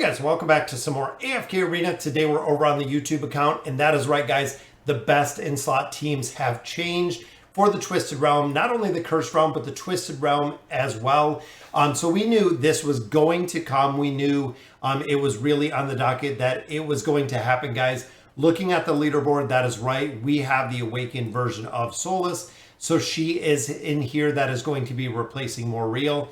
guys, welcome back to some more AFK Arena. Today we're over on the YouTube account, and that is right, guys. The best in slot teams have changed for the Twisted Realm. Not only the Cursed Realm, but the Twisted Realm as well. So we knew this was going to come. We knew it was really on the docket that it was going to happen, guys. Looking at the leaderboard, that is right. We have the Awakened version of Asolise. So she is in here. That is going to be replacing Morreal.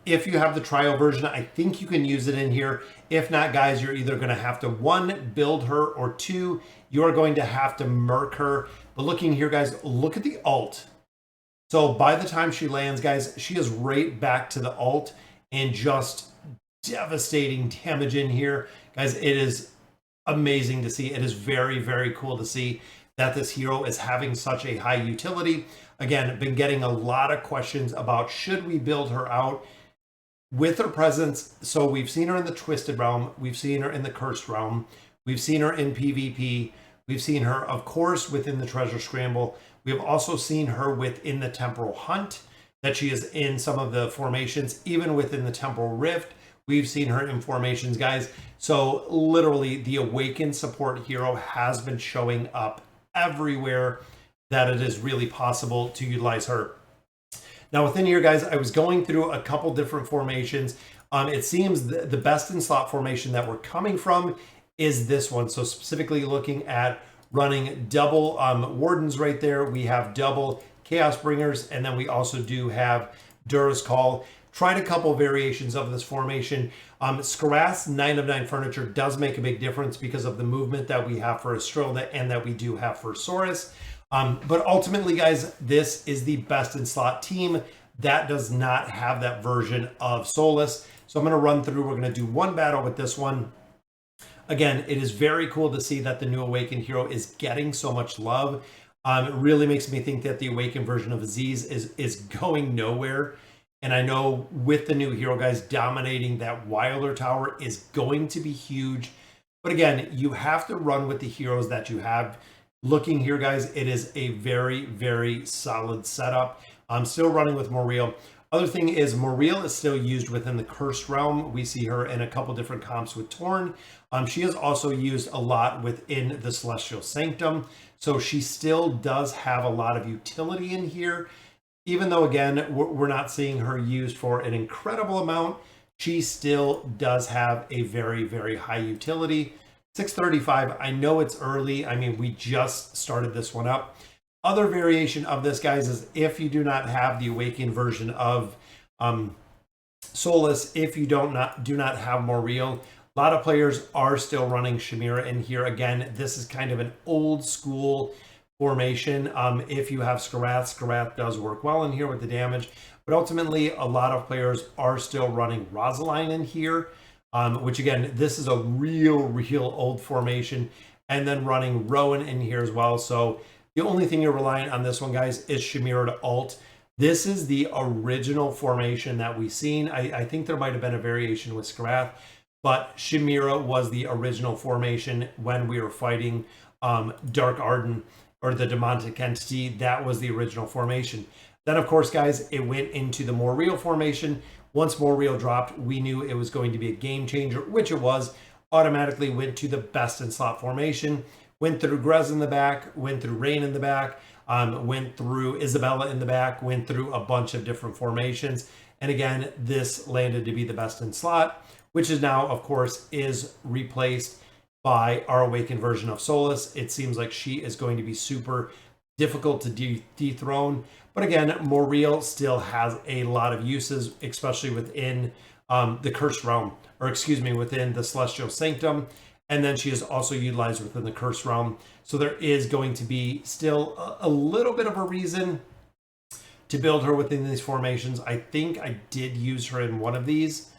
If you have the trial version, I think you can use it in here. If not, guys, you're either going to have to, one, build her, or two, you're going to have to merc her. But looking here, guys, look at the ult. So by the time she lands, guys, she is right back to the ult and just devastating damage in here. Guys, it is amazing to see. It is very, very cool to see that this hero is having such a high utility. Again, been getting a lot of questions about should we build her out with her presence. So we've seen her in the Twisted Realm. We've seen her in the Cursed Realm. We've seen her in PvP. We've seen her, of course, within the Treasure Scramble. We have also seen her within the Temporal Hunt, that she is in some of the formations, even within the Temporal Rift. We've seen her in formations, guys. So literally the Awakened support hero has been showing up everywhere that it is really possible to utilize her. Now within here, guys, I was going through a couple different formations. It seems the best in slot formation that we're coming from is this one. So specifically looking at running double Wardens right there. We have double Chaos Bringers, and then we also do have Dura's Call. Tried a couple variations of this formation. Skarath's 9 of 9 furniture does make a big difference because of the movement that we have for Estrelda and that we do have for Saurus. But ultimately, guys, this is the best in slot team that does not have that version of Asolise. So I'm going to run through. We're going to do one battle with this one. Again, it is very cool to see that the new Awakened hero is getting so much love. It really makes me think that the Awakened version of Aziz is going nowhere. And I know with the new hero, guys, dominating that Wilder Tower is going to be huge. But again, you have to run with the heroes that you have. Looking here, guys, it is a very, very solid setup. I'm still running with Morreal. Other thing is Morreal is still used within the Cursed Realm. We see her in a couple different comps with Torn. She is also used a lot within the Celestial Sanctum. So she still does have a lot of utility in here. Even though, again, we're not seeing her used for an incredible amount, she still does have a very, very high utility. 635, I know it's early. I mean, we just started this one up. Other variation of this, guys, is if you do not have the Awakened version of Asolise, if you do not have Morreal, a lot of players are still running Chimera in here. Again, this is kind of an old school formation. If you have Skarath does work well in here with the damage, but ultimately a lot of players are still running Rosaline in here, which again, this is a real old formation, and then running Rowan in here as well. So the only thing you're relying on this one, guys, is Chimera to ult. This is the original formation that we've seen. I think there might have been a variation with Skarath, but Chimera was the original formation when we were fighting Dark Arden, or the demonic entity. That was the original formation. Then, of course, guys, it went into the Morreal formation. Once Morreal dropped, we knew it was going to be a game changer, which it was. Automatically went to the best in slot formation. Went through Grez in the back, went through Rain in the back, went through Isabella in the back, went through a bunch of different formations. And again, this landed to be the best in slot, which is now, of course, is replaced by our Awakened version of Asolise. It seems like she is going to be super difficult to dethrone. But again, Morreal still has a lot of uses, especially within the Cursed Realm, or excuse me, within the Celestial Sanctum. And then she is also utilized within the Cursed Realm. So there is going to be still a little bit of a reason to build her within these formations. I think I did use her in one of these.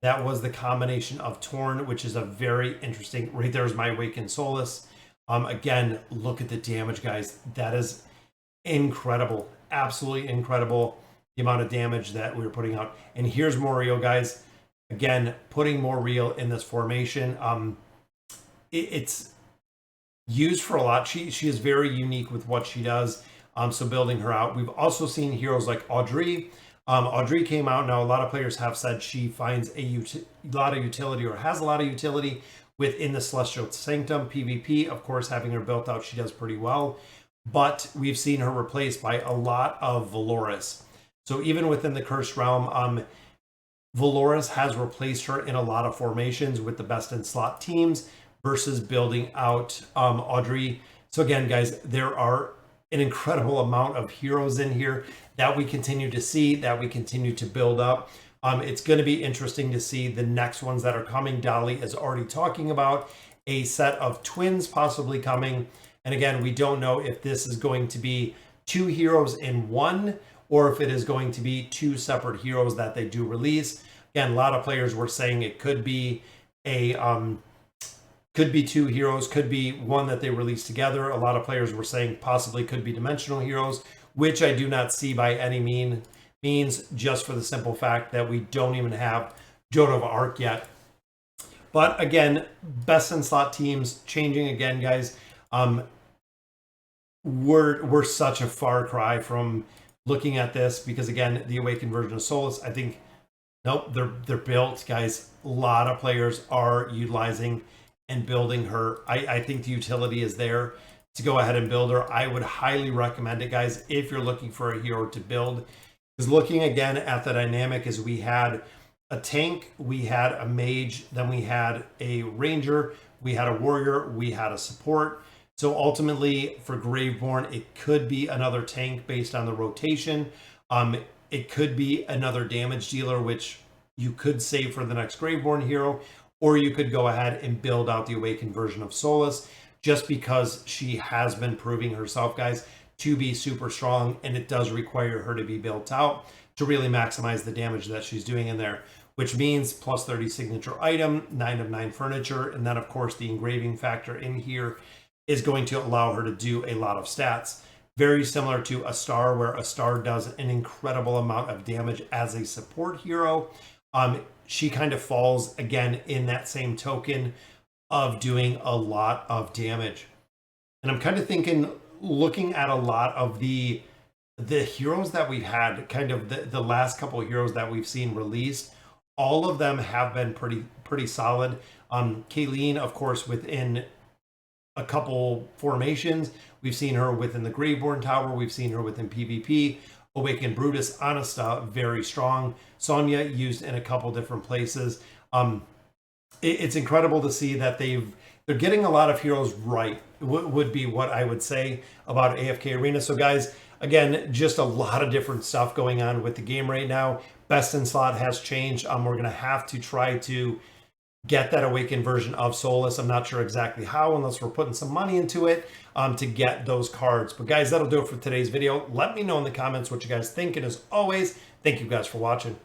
That was the combination of Torn, which is a very interesting, right there is my Awakened Asolise. Again, look at the damage, guys. That is incredible. Absolutely incredible, the amount of damage that we're putting out. And here's Morreal, guys. Again, putting Morreal in this formation. It's used for a lot. She is very unique with what she does. So building her out. We've also seen heroes like Audrey. Audrey came out. Now, a lot of players have said she finds a lot of utility, or has a lot of utility within the Celestial Sanctum PvP. Of course, having her built out, she does pretty well. But we've seen her replaced by a lot of Valoris. So even within the Cursed Realm, Valoris has replaced her in a lot of formations with the best in slot teams versus building out Audrey. So again, guys, there are an incredible amount of heroes in here that we continue to see, that we continue to build up. It's going to be interesting to see the next ones that are coming. Dolly is already talking about a set of twins possibly coming. And again, we don't know if this is going to be 2 heroes in one, or if it is going to be 2 separate heroes that they do release. Again, a lot of players were saying it could be could be 2 heroes, could be one that they release together. A lot of players were saying possibly could be dimensional heroes, which I do not see by any means, just for the simple fact that we don't even have Joan of Arc yet. But again, best in slot teams changing again, guys. We're such a far cry from looking at this, because again, the awakened version of Solus, I think, nope, they're built, guys. A lot of players are utilizing and building her. I think the utility is there to go ahead and build her. I would highly recommend it, guys, if you're looking for a hero to build. Because looking again at the dynamic, is we had a tank, we had a mage, then we had a ranger, we had a warrior, we had a support. So ultimately, for Graveborn, it could be another tank based on the rotation. It could be another damage dealer, which you could save for the next Graveborn hero, or you could go ahead and build out the awakened version of Solus, just because she has been proving herself, guys, to be super strong, and it does require her to be built out to really maximize the damage that she's doing in there, which means plus 30 signature item, 9 of 9 furniture, and then of course the engraving factor in here is going to allow her to do a lot of stats. Very similar to a star, where a star does an incredible amount of damage as a support hero. She kind of falls again in that same token of doing a lot of damage. And I'm kind of thinking, looking at a lot of the heroes that we've had, kind of the last couple of heroes that we've seen released, all of them have been pretty solid. Kayleen, of course, within a couple formations. We've seen her within the Graveborn Tower. We've seen her within PvP. Awakened Brutus, Anasta, very strong. Sonya used in a couple different places. It's incredible to see that they're getting a lot of heroes right, would be what I would say about AFK Arena. So guys, again, just a lot of different stuff going on with the game right now. Best in slot has changed. We're going to have to try to get that awakened version of Solus. I'm not sure exactly how, unless we're putting some money into it to get those cards. But guys, that'll do it for today's video. Let me know in the comments what you guys think. And as always, thank you guys for watching.